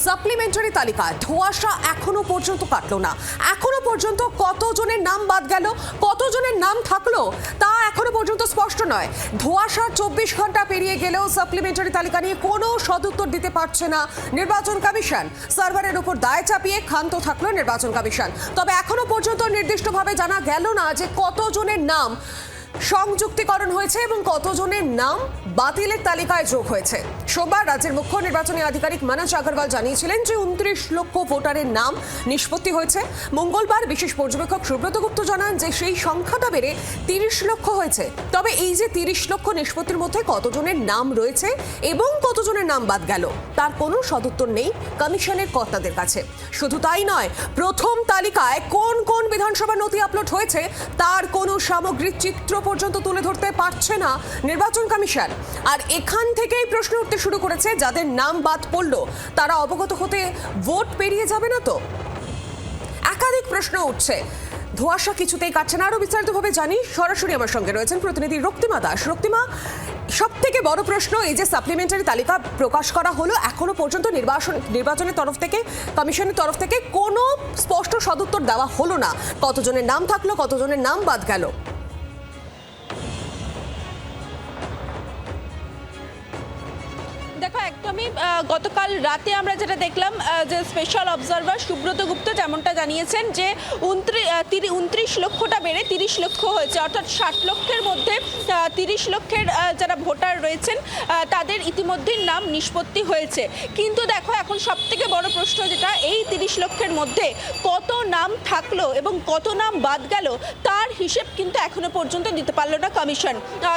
Supplementary তালিকা ধোঁয়াশা এখনো পর্যন্ত কাটলো না। এখনো পর্যন্ত কতজনের নাম বাদ গেল, কতজনের নাম থাকলো তা এখনো পর্যন্ত স্পষ্ট নয়। ধোঁয়াশা 24 ঘন্টা পেরিয়ে গেলেও সাপ্লিমেন্টারি তালিকা নিয়ে কোনো সদুত্তর দিতে পারছে না নির্বাচন কমিশন। সার্ভারের উপর দায় চাপিয়ে ক্ষান্ত থাকলো নির্বাচন কমিশন। তবে এখনো পর্যন্ত নির্দিষ্টভাবে জানা গেল না যে কতজনের নাম সংযুক্তিকরণ হয়েছে এবং কতজনের নাম বাতিলের তালিকায় যোগ হয়েছে। সোমবার রাজ্যের মুখ্য নির্বাচনী আধিকারিক মানস আগরওয়াল জানিয়েছিলেন যে 29 লক্ষ ভোটারের নাম নিষ্পত্তি হয়েছে। মঙ্গলবার বিশেষ পর্যবেক্ষক সুব্রত গুপ্ত জানান যে সেই সংখ্যাটা বেড়ে 30 লক্ষ হয়েছে। তবে এই যে 30 লক্ষ নিষ্পত্তির মধ্যে কতজনের নাম রয়েছে এবং কতজনের নাম বাদ গেল তার কোনো সদুত্তর নেই কমিশনের কর্তাদের কাছে। শুধু তাই নয়, প্রথম তালিকায় কোন কোন বিধানসভা নথি আপলোড হয়েছে তার কোনো সামগ্রিক চিত্র পর্যন্ত তুলে ধরতে পারছে না নির্বাচন কমিশন। আর এখান থেকেই প্রশ্ন উঠতে শুরু করেছে, যাদের নাম বাদ পড়লো তারা অবগত হতে ভোট পেরিয়ে যাবে না তো? একাধিক প্রশ্ন উঠছে। ধোঁয়াশা কিছুতেই কাটছে না। আরো বিস্তারিতভাবে জানি, সরাসরি আমার সঙ্গে রয়েছেন প্রতিনিধি রক্তিমা দাস। রক্তিমা, সব থেকে বড় প্রশ্ন, এই যে সাপ্লিমেন্টারি তালিকা প্রকাশ করা হলো, এখনো পর্যন্ত নির্বাচনের তরফ থেকে, কমিশনের তরফ থেকে কোনো স্পষ্ট সদুত্তর দেওয়া হলো না। কতজনের নাম থাকলো, কতজনের নাম বাদ গেল? দেখো, একদমই গতকাল রাতে আমরা যেটা দেখলাম যে স্পেশাল অবজারভার সুব্রত গুপ্ত যেমনটা জানিয়েছেন যে 29 লক্ষটা বেড়ে 30 লক্ষ হয়েছে, অর্থাৎ 60 লক্ষের মধ্যে 30 লক্ষের যারা ভোটার রয়েছেন তাদের ইতিমধ্যেই নাম নিষ্পত্তি হয়েছে। কিন্তু দেখো, এখন সবথেকে বড় প্রশ্ন যেটা, এই 30 লক্ষের মধ্যে কত নাম থাকলো এবং কত নাম বাদ গেল তার হিসেব কিন্তু এখনো পর্যন্ত দিতে পারলো না কমিশন।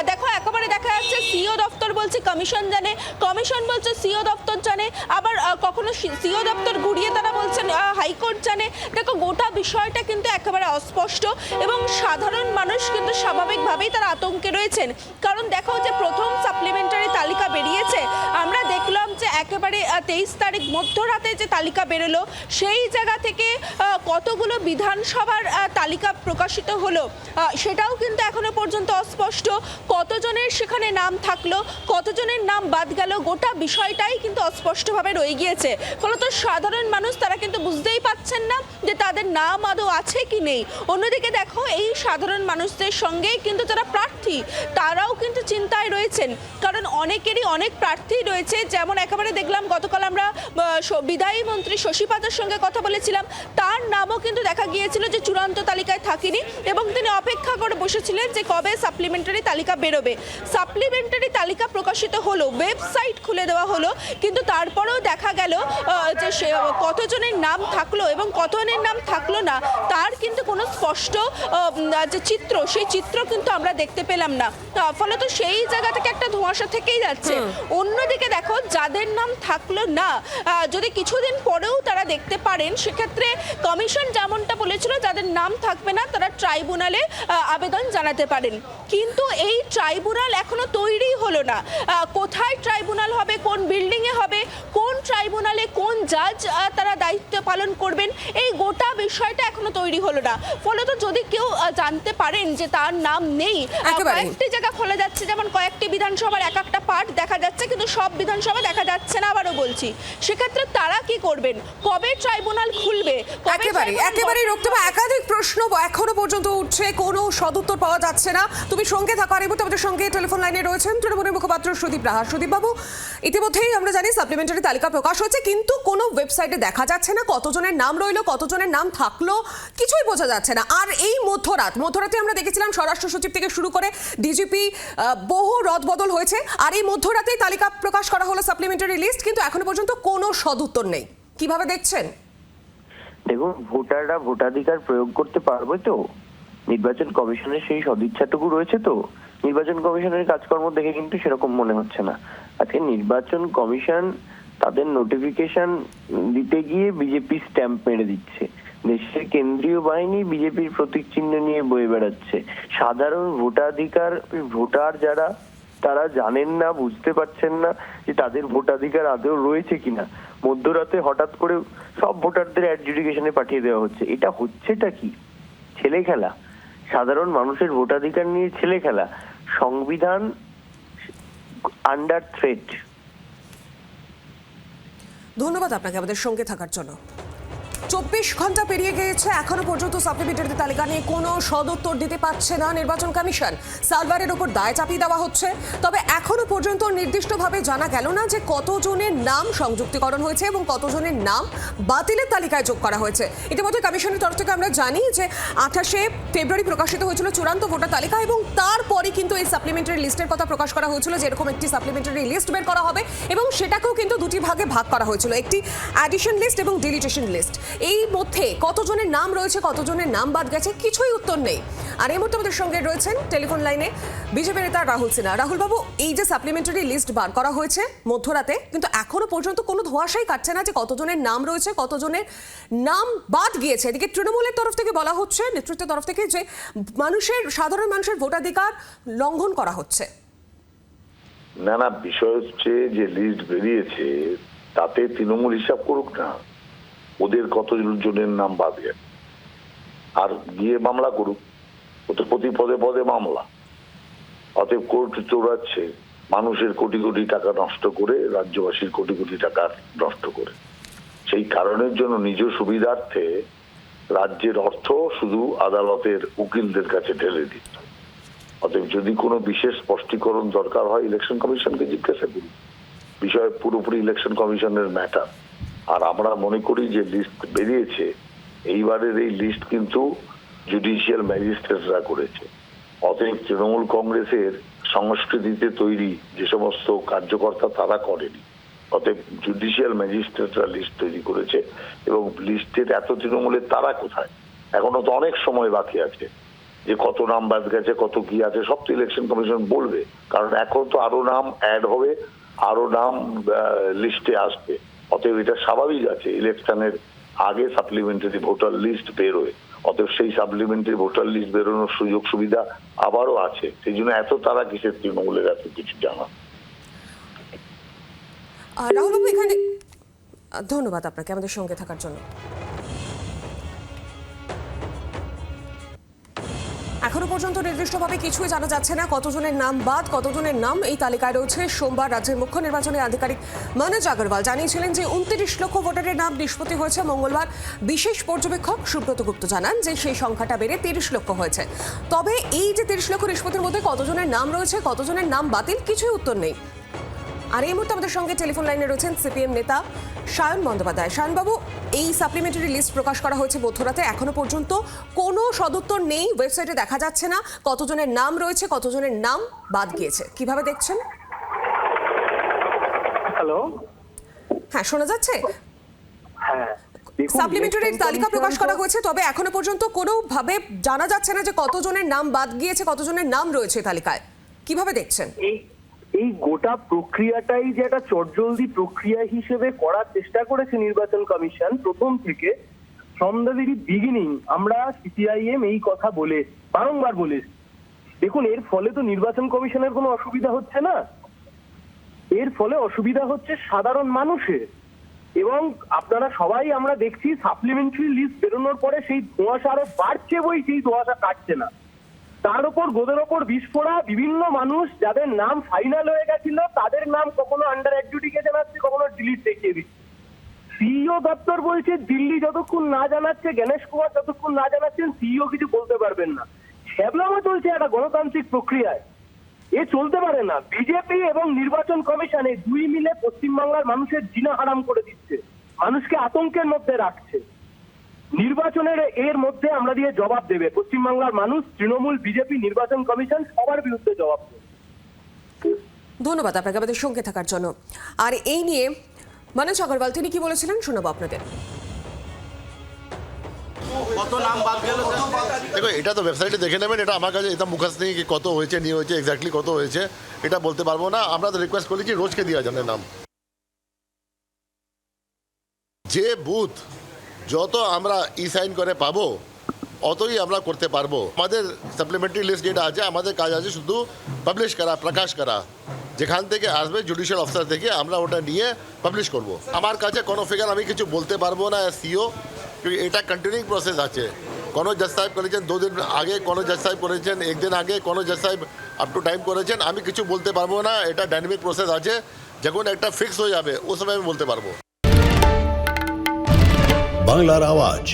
দেখো, একেবারে দেখা যাচ্ছে সিও দপ্তর বলছে কমিশন জানে, কমিশন বলছে সিও দপ্তর জানে, আবার কখনো সিও দপ্তর ঘুরিয়ে তারা বলছেন হাইকোর্ট জানে। দেখো, গোটা বিষয়টা কিন্তু একেবারে অস্পষ্ট এবং সাধারণ মানুষ কিন্তু স্বাভাবিকভাবেই তারা আতঙ্কে রয়েছেন। কারণ দেখো, যে প্রথম সাপ্লিমেন্টারি তালিকা বেরিয়েছে, আমরা দেখলাম যে একেবারে 23 তারিখ মধ্যরাতে যে তালিকা বেরোলো, সেই জায়গা থেকে কতগুলো বিধানসভার তালিকা প্রকাশিত হলো সেটাও কিন্তু এখনো পর্যন্ত অস্পষ্ট। কতজনের সেখানে নাম থাকলো, কতজনের নাম বাদ গেল, গোটা বিষয়টাই কিন্তু অস্পষ্টভাবে রয়ে গিয়েছে। ফলত সাধারণ মানুষ তারা কিন্তু বুঝতেই পাচ্ছেন না যে তাদের নাম আদৌ আছে কি নেই। অন্যদিকে দেখো, এই সাধারণ মানুষদের সঙ্গেই কিন্তু যারা প্রার্থী তারাও কিন্তু চিন্তায় রয়েছেন, কারণ অনেকেরই অনেক প্রার্থী রয়েছে। যেমন একেবারে দেখলাম, গতকাল আমরা বিদায়ী মন্ত্রী শশী পাত্রের সঙ্গে কথা বলেছিলাম, তার নামও কিন্তু দেখা গিয়েছিল যে চূড়ান্ত তালিকায় থাকেনি এবং তিনি অপেক্ষা করে বসেছিলেন যে কবে সাপ্লিমেন্টারি তালিকা বেরোবে। সাপ্লিমেন্টারি তালিকা প্রকাশিত হলো, ওয়েবসাইট খুলে দেওয়া হলো, কিন্তু তারপরেও দেখা গেল যে কতজনের নাম থাকলো এবং কতজনের নাম থাকলো না তার কিন্তু কোনো স্পষ্ট যে চিত্র, সেই চিত্র কিন্তু আমরা দেখতে পেলাম না। ফলত সেই জায়গা থেকে একটা ধোঁয়াশা থেকেই যাচ্ছে। অন্যদিকে দেখো, যাদের নাম থাকলো না, যদি কিছুদিন পরেও তারা দেখতে পারেন, সেক্ষেত্রে কমিশন যেমনটা বলেছিল যাদের নাম থাকবে না তারা ট্রাইব্যুনালে আবেদন জানাতে পারেন। কিন্তু এই ট্রাইব্যুনাল এখনো তৈরি হলো না। কোথায় ট্রাইব্যুনাল হবে, কোন বিল্ডিংয়ে হবে, কোন ট্রাইব্যুনালে কোন জাজ তারা দায়িত্ব পালন করবেন, এই গোটা বিষয়টা এখনো তৈরি হলো না। ফলত যদি কেউ জানতে পারেন যে তার নাম নেই, কয়েকটি জায়গা খোলা যাচ্ছে, যেমন কয়েকটি বিধানসভার এক একটা পার্ট দেখা যাচ্ছে, কিন্তু সব বিধানসভা দেখা যাচ্ছে না। আবারও বলছি, সেক্ষেত্রে তারা কি করবেন, কবে ট্রাইব্যুনাল খুলবে? একেবারে রক্তিমা, একাধিক প্রশ্ন এখনো পর্যন্ত উঠছে, কোনো সদুত্তর পাওয়া যাচ্ছে না। তুমি সঙ্গে থাকো। আর এই মুহূর্তে আমাদের সঙ্গে টেলিফোন লাইনে রয়েছেন তৃণমূলের মুখপাত্র সুদীপ রাহা। সুদীপ বাবু, ইতিমধ্যেই আমরা জানি সাপ্লিমেন্টারি তালিকা প্রকাশ হয়েছে, কিন্তু কোনো ওয়েবসাইটে দেখা যাচ্ছে না কতজনের নাম রইলো, কতজনের নাম থাকলো, কিছুই বোঝা যাচ্ছে না। আর এই মধ্যরাতে আমরা দেখেছিলাম স্বরাষ্ট্র সচিব থেকে শুরু করে ডিজিপি বহু রদবদল হয়েছে, আর এই মধ্যরাতেই তালিকা প্রকাশ করা হলো সাপ্লিমেন্টারি লিস্ট, কিন্তু এখনো পর্যন্ত কোনো সদুত্তর নেই। কিভাবে দেখছেন? দেখুন, ভোটাররা ভোটাধিকার প্রয়োগ করতে পারবে তো? নির্বাচন কমিশনের সেই সদিচ্ছাটুকু রয়েছে তো? নির্বাচন কমিশনের কাজকর্ম দেখে কিন্তু সেরকম মনে হচ্ছে না। আজকে নির্বাচন কমিশন তাদের নোটিফিকেশন দিতে গিয়ে বিজেপি স্ট্যাম্প মেরে দিচ্ছে। দেশের কেন্দ্রীয় বাহিনী বিজেপির প্রতীক চিহ্ন নিয়ে বয়ে বেড়াচ্ছে। সাধারণ ভোটাধিকার, ভোটার যারা, তারা জানেন না, বুঝতে পারছেন না যে তাদের ভোটাধিকার আদৌ রয়েছে কিনা। মধ্যরাতে হঠাৎ করে সব ভোটারদের অ্যাডজুডিকেশনে পাঠিয়ে দেওয়া হচ্ছে। এটা হচ্ছেটা কি? ছেলে খেলা। সাধারণ মানুষের ভোটাধিকার নিয়ে ছেলে খেলা। সংবিধান আন্ডার থ্রেট। ধন্যবাদ আপনাকে আমাদের সঙ্গে থাকার জন্য। 24 ঘন্টা পেরিয়ে গিয়েছে, এখনো পর্যন্ত সাপ্লিমেন্টারি তালিকা নিয়ে কোনো সদুত্তর দিতে পারছে না নির্বাচন কমিশন। সার্ভারের ওপর দায় চাপিয়ে দেওয়া হচ্ছে, তবে এখনো পর্যন্ত নির্দিষ্টভাবে জানা গেল না যে কতজনের নাম সংযুক্তিকরণ হয়েছে এবং কতজনের নাম বাতিলের তালিকায় যোগ করা হয়েছে। ইতিমধ্যে কমিশনের তরফ থেকে আমরা জানি যে 28শে ফেব্রুয়ারি প্রকাশিত হয়েছিল চূড়ান্ত ভোটার তালিকা এবং তারপরে কিন্তু এই সাপ্লিমেন্টারি লিস্টের কথা প্রকাশ করা হয়েছিল, যেরকম একটি সাপ্লিমেন্টারি লিস্ট বের করা হবে এবং সেটাকেও কিন্তু দুটি ভাগে ভাগ করা হয়েছিল, একটি অ্যাডিশন লিস্ট এবং ডিলিটেশন লিস্ট। এই মধ্যে কতজনের নাম রয়েছে, কতজনের নাম বাদ গেছে, কিছুই উত্তর নেই। আর এই মুহূর্তে আমাদের সঙ্গে রয়েছেন টেলিফোন লাইনে বিজেপি নেতা রাহুল সিনহা। রাহুল বাবু, এই যে সাপ্লিমেন্টারি লিস্ট বার করা হয়েছে মধ্যরাতে, কিন্তু এখনো পর্যন্ত কোনো ধোঁয়াশাই কাটছে না যে কতজনের নাম রয়েছে, কতজনের নাম বাদ গিয়েছে। এদিকে তৃণমূলের তরফ থেকে বলা হচ্ছে, নেতৃত্বের তরফ থেকে, যে সাধারণ মানুষের ভোটাধিকার লঙ্ঘন করা হচ্ছে। না, বিষয় হচ্ছে যে লিস্ট বেরিয়েছে তাতে তৃণমূল হিসাব করুক না ওদের কতজনের নাম বাদ গেছে, আর গিয়ে মামলা করুক। ও তো প্রতি পদে পদে মামলা। অতএব কোর্ট চৌড়াচ্ছে মানুষের কোটি কোটি টাকা নষ্ট করে, রাজ্যবাসীর কোটি কোটি টাকা নষ্ট করে। সেই কারণের জন্য নিজ সুবিধার্থে রাজ্যের অর্থ শুধু আদালতের উকিলদের কাছে ঢেলে দিচ্ছে। অতএব যদি কোনো বিশেষ স্পষ্টীকরণ দরকার হয় ইলেকশন কমিশনকে জিজ্ঞাসা করুন। বিষয় পুরোপুরি ইলেকশন কমিশনের ম্যাটার। আর আমরা মনে করি যে লিস্ট বেরিয়েছে, এইবারের এই লিস্ট কিন্তু জুডিশিয়াল ম্যাজিস্ট্রেটরা করেছে। অতএব তৃণমূল কংগ্রেসের সংস্কৃতিতে তৈরি যে সমস্ত কার্যকর্তা তারা করেনি। অতএব জুডিশিয়াল ম্যাজিস্ট্রেটরা লিস্ট তৈরি করেছে এবং লিস্টের এত তৃণমূলের তারা কোথায়? এখনো তো অনেক সময় বাকি আছে যে কত নাম বাদ গেছে, কত কি আছে, সব তো ইলেকশন কমিশন বলবে। কারণ এখন তো আরো নাম অ্যাড হবে, আরো নাম লিস্টে আসবে। অতএব এটা স্বাভাবিক আছে ইলেকশনের আগে সাপ্লিমেন্টারি ভোটার লিস্ট বেরোয়। অতএব সেই সাপ্লিমেন্টারি ভোটার লিস্ট বেরোনোর সুযোগ সুবিধা আবারও আছে। সেই জন্য এত তারা কিসের তৃণমূলের এত কিছু জানা। রাহুল বাবু, এখানে ধন্যবাদ আপনাকে আমাদের সঙ্গে থাকার জন্য। এখনো পর্যন্ত নির্দিষ্টভাবে কিছুই জানা যাচ্ছে না কতজনের নাম বাদ, কতজনের নাম এই তালিকায় রয়েছে। সোমবার রাজ্যের মুখ্য নির্বাচনী আধিকারিক মনোজ আগরওয়াল জানিয়েছিলেন যে 29 লক্ষ ভোটারের নাম নিষ্পত্তি হয়েছে। মঙ্গলবার বিশেষ পর্যবেক্ষক সুব্রত গুপ্ত জানান যে সেই সংখ্যাটা বেড়ে 30 লক্ষ হয়েছে। তবে এই যে 30 লক্ষ নিষ্পত্তির মধ্যে কতজনের নাম রয়েছে, কতজনের নাম বাতিল, কিছুই উত্তর নেই। আর এই মুহূর্তে আমাদের সঙ্গে টেলিফোন লাইনে রয়েছেন সিপিএম নেতা সায়ন বন্দ্যোপাধ্যায়। সায়নবাবু, এই সাপ্লিমেন্টারি লিস্ট প্রকাশ করা হয়েছে মধ্যরাতে, এখনো পর্যন্ত কোনো সদুত্তর নেই, ওয়েবসাইটে দেখা যাচ্ছে না কতজনের নাম রয়েছে, কতজনের নাম বাদ গিয়েছে, কিভাবে দেখছেন? হ্যালো, হ্যাঁ, শোনা যাচ্ছে। হ্যাঁ, সাপ্লিমেন্টারি তালিকা প্রকাশ করা হয়েছে, তবে এখনো পর্যন্ত কোনোভাবে জানা যাচ্ছে না যে কতজনের নাম বাদ গিয়েছে, কতজনের নাম রয়েছে তালিকায়, কিভাবে দেখছেন? এই গোটা প্রক্রিয়াটাই যে একটা চটজলদি প্রক্রিয়া হিসেবে করার চেষ্টা করেছে নির্বাচন কমিশন প্রথম থেকে। ফ্রম দ্য ভেরি বিগিনিং আমরা সিপিআইএম এই কথা বলে বারংবার বলে, দেখুন এর ফলে তো নির্বাচন কমিশনের কোনো অসুবিধা হচ্ছে না, এর ফলে অসুবিধা হচ্ছে সাধারণ মানুষের। এবং আপনারা সবাই আমরা দেখছি সাপ্লিমেন্টারি লিস্ট বেরোনোর পরে সেই ধোঁয়াশা আরো বাড়ছে, সেই ধোঁয়াশা কাটছে না। তার উপর গোদের ওপর বিস্ফোরা, বিভিন্ন মানুষ যাদের নাম ফাইনাল হয়ে গেছিল তাদের নাম কখনো আন্ডার অ্যাডজুডিকেশন আসছে, কখনো ডিলিট দেখিয়ে দিচ্ছে। সিইও দপ্তর বলছে দিল্লি যতক্ষণ না জানাচ্ছে, গণেশ কুমার যতক্ষণ না জানাচ্ছেন সিইও কিছু বলতে পারবেন না। ছ্যাবলামো চলছে একটা গণতান্ত্রিক প্রক্রিয়ায়, এ চলতে পারে না। বিজেপি এবং নির্বাচন কমিশন এই দুই মিলে পশ্চিমবাংলার মানুষের জিনা হারাম করে দিচ্ছে, মানুষকে আতঙ্কের মধ্যে রাখছে। নির্বাচনের এর মধ্যে আমরা দিয়ে জবাব দেবে পশ্চিমবাংলার মানুষ, তৃণমূল, বিজেপি, নির্বাচন কমিশন সবার বিরুদ্ধে জবাব দেবে। ধন্যবাদ আপনাকে আমাদের সঙ্গে থাকার জন্য। আর এই নিয়ে মনোজ আগরওয়াল তিনি কি বলেছিলেন শোনাবো আপনাদের। কত নাম বাদ গেল দেখো, এটা তো ওয়েবসাইটে দেখে নেবেন। এটা আমার কাছে এটা মুখস্থ নেই কি কত হয়েছে নিয়ে হয়েছে এক্স্যাক্টলি কত হয়েছে এটা বলতে পারবো না। আমরা তো রিকোয়েস্ট করি কি রোজকে দেওয়া জানে নাম, যে বুথ যত আমরা ই সাইন করে পাবো অতই আমরা করতে পারবো। আমাদের সাপ্লিমেন্টারি লিস্ট যেটা আছে আমাদের কাজ আছে শুধু পাবলিশ করা, প্রকাশ করা। যেখান থেকে আসবে জুডিশিয়াল অফিসার থেকে আমরা ওটা নিয়ে পাবলিশ করব। আমার কাছে কোনো ফিগার আমি কিছু বলতে পারবো না সিও, এটা কন্টিনিউইং প্রসেস আছে। কোনো জজ সাহেব করেছেন 2 দিন আগে, কোনো জজ সাহেব করেছেন 1 দিন আগে, কোনো জজ সাহেব আপ টু টাইম করেছেন। আমি কিছু বলতে পারবো না, এটা ডাইনামিক প্রসেস আছে। যখন একটা ফিক্স হয়ে যাবে ও সময় আমি বলতে পারবো। বাংলার আওয়াজ,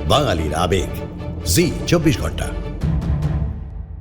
বাঙালির আবেগ, জি 24 ঘন্টা।